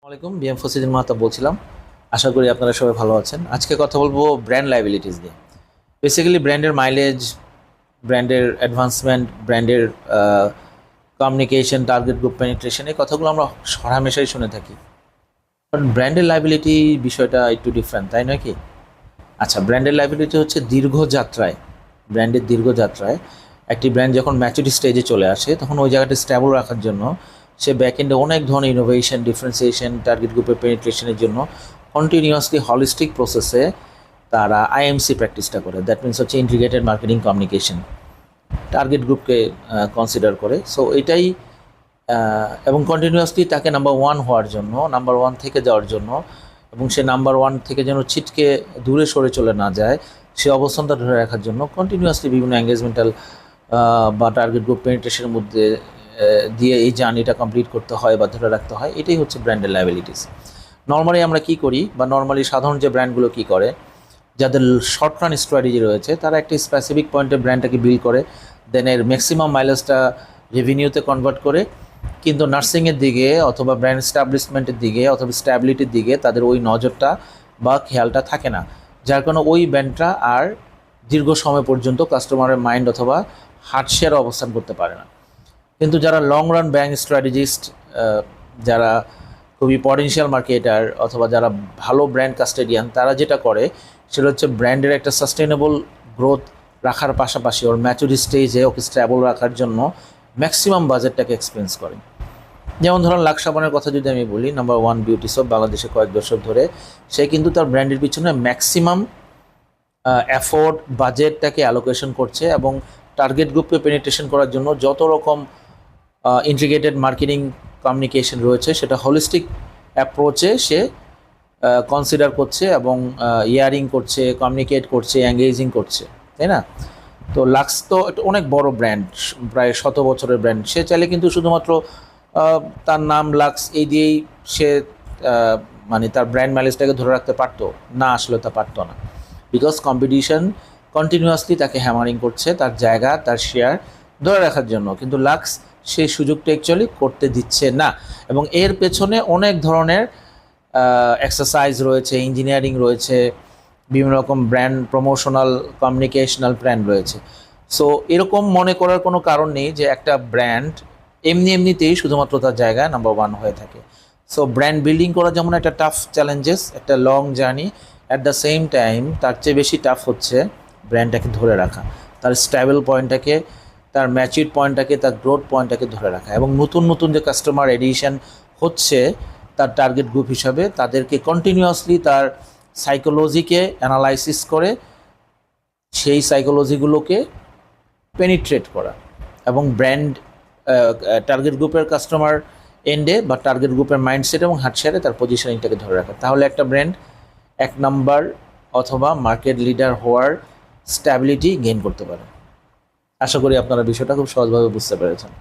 আসসালামাইকুম, বিএম ফসিদুল মাহতাব বলছিলাম। আশা করি আপনারা সবাই ভালো আছেন। আজকে কথা বলবো ব্র্যান্ড লায়াবিলিটিস নিয়ে। বেসিক্যালি ব্র্যান্ডের মাইলেজ, ব্র্যান্ডের অ্যাডভান্সমেন্ট, ব্র্যান্ডের কমিউনিকেশন, টার্গেট গ্রুপ পেনিট্রেশন, এই কথাগুলো আমরা হরহামেশাই শুনে থাকি। বাট ব্র্যান্ডের লায়াবিলিটি বিষয়টা একটু ডিফারেন্ট, তাই নয় কি? আচ্ছা, ব্র্যান্ডের লায়াবিলিটি হচ্ছে ব্র্যান্ডের দীর্ঘযাত্রায় একটি ব্র্যান্ড যখন ম্যাচুরিটি স্টেজে চলে আসে তখন ওই জায়গাটা স্ট্যাবল রাখার জন্য সে ব্যাকএন্ডে অনেক ধরনের ইনোভেশন, ডিফারেন্সিয়েশন, টার্গেট গ্রুপের পেনিট্রেশনের জন্য কন্টিনিউয়াসলি হলিস্টিক প্রসেসে তারা আইএমসি প্র্যাকটিসটা করে। দ্যাট মিনস হচ্ছে ইন্টিগ্রেটেড মার্কেটিং কমিউনিকেশন, টার্গেট গ্রুপকে কনসিডার করে। সো এটাই এবং কন্টিনিউয়াসলি তাকে নাম্বার ওয়ান হওয়ার জন্য, নাম্বার ওয়ান থেকে যাওয়ার জন্য, এবং সে নাম্বার ওয়ান থেকে যেন ছিটকে দূরে সরে চলে না যায় সে অবস্থানটা ধরে রাখার জন্য কন্টিনিউয়াসলি বিভিন্ন এঙ্গেজমেন্টাল বা টার্গেট গ্রুপ পেনিট্রেশনের মধ্যে দিয়ে এই জার্নিটা কমপ্লিট করতে হয় বা ধরে রাখতে হয়। এটাই হচ্ছে ব্র্যান্ডের লায়াবিলিটিস। নর্মালি আমরা কি করি, বা নর্মালি সাধারণ যে ব্র্যান্ডগুলো কি করে, যাদের শর্ট রান স্ট্র্যাটেজি রয়েছে তারা একটি স্পেসিফিক পয়েন্টে ব্র্যান্ডটাকে বিল্ড করে, দেন এর ম্যাক্সিমাম মাইলেজটা রেভিনিউতে কনভার্ট করে, কিন্তু নার্সিংয়ের দিকে অথবা ব্র্যান্ড স্টাবলিশমেন্টের দিকে অথবা স্ট্যাবিলিটির দিকে তাদের ওই নজরটা বা খেয়ালটা থাকে না, যার কারণে ওই ব্র্যান্ডটা আর দীর্ঘ সময় পর্যন্ত কাস্টমারের মাইন্ড অথবা হার্ট শেয়ারে অবস্থান করতে পারে না। কিন্তু যারা লং রান ব্র্যান্ড স্ট্র্যাটেজিস্ট, যারা খুবই পটেনশিয়াল মার্কেটার অথবা যারা ভালো ব্র্যান্ড কাস্টেডিয়ান, তারা যেটা করে সেটা হচ্ছে ব্র্যান্ডের একটা সাস্টেনেবল গ্রোথ রাখার পাশাপাশি ওর ম্যাচুরিটি স্টেজে ওকে স্ট্যাবল রাখার জন্য ম্যাক্সিমাম বাজেটটাকে এক্সপেন্স করে। যেমন ধরুন লাক্স সাবানের কথা যদি আমি বলি, নাম্বার ওয়ান বিউটি সোপ বাংলাদেশে কয়েক দশক ধরে, সে কিন্তু তার ব্র্যান্ডের পিছনে ম্যাক্সিমাম এফোর্ট, বাজেটটাকে অ্যালোকেশন করছে এবং টার্গেট গ্রুপকে পেনিট্রেশন করার জন্য যত রকম ইন্টিগ্রেটেড মার্কেটিং কমিউনিকেশন রয়েছে সেটা হোলিস্টিক অ্যাপ্রোচে সে কনসিডার করছে এবং ইয়ারিং করছে, কমিউনিকেট করছে, এঙ্গেজিং করছে, তাই না? তো লাক্স তো অনেক বড় ব্র্যান্ড, প্রায় 100 বছরের ব্র্যান্ড। সে চাইলে কিন্তু শুধুমাত্র তার নাম লাক্স এই দিয়েই সে মানে তার ব্র্যান্ড মাইলেজটাকে ধরে রাখতে পারতো না, আসলে তা পারতো না, বিকজ কম্পিটিশন কন্টিনিউয়াসলি তাকে হ্যামারিং করছে তার জায়গা, তার শেয়ার ধরে রাখার জন্য। কিন্তু লাক্স সেই সুযোগটা অ্যাকচুয়ালি করতে দিচ্ছে না, এবং এর পেছনে অনেক ধরনের এক্সারসাইজ রয়েছে, ইঞ্জিনিয়ারিং রয়েছে, বিভিন্ন রকম ব্র্যান্ড প্রমোশনাল কমিউনিকেশনাল প্ল্যান রয়েছে। সো এরকম মনে করার কোনো কারণ নেই যে একটা ব্র্যান্ড এমনিতেই শুধুমাত্র তার জায়গায় নাম্বার ওয়ান হয়ে থাকে। সো ব্র্যান্ড বিল্ডিং করা যেমন একটা টাফ চ্যালেঞ্জেস, একটা long journey, at the same time তার চেয়ে বেশি টাফ হচ্ছে ব্র্যান্ডটাকে ধরে রাখা, তার স্ট্যাবল পয়েন্টটাকে, তার ম্যাচিউর পয়েন্টটাকে, তার গ্রোথ পয়েন্টটাকে ধরে রাখা, এবং নতুন নতুন যে কাস্টমার এডিশন হচ্ছে তার টার্গেট গ্রুপ হিসাবে তাদেরকে কন্টিনিউয়াসলি তার সাইকোলজিকে অ্যানালাইসিস করে সেই সাইকোলজিগুলোকে পেনিট্রেট করা এবং ব্র্যান্ড টার্গেট গ্রুপের কাস্টমার এন্ডে বা টার্গেট গ্রুপের মাইন্ডসেট এবং হার্টশেয়ারে তার পজিশনিংটাকে ধরে রাখা। তাহলে একটা ব্র্যান্ড 1 নাম্বার অথবা মার্কেট লিডার হওয়ার স্ট্যাবিলিটি গেইন করতে পারে। আশা করি আপনারা বিষয়টা খুব সহজভাবে বুঝতে পেরেছেন।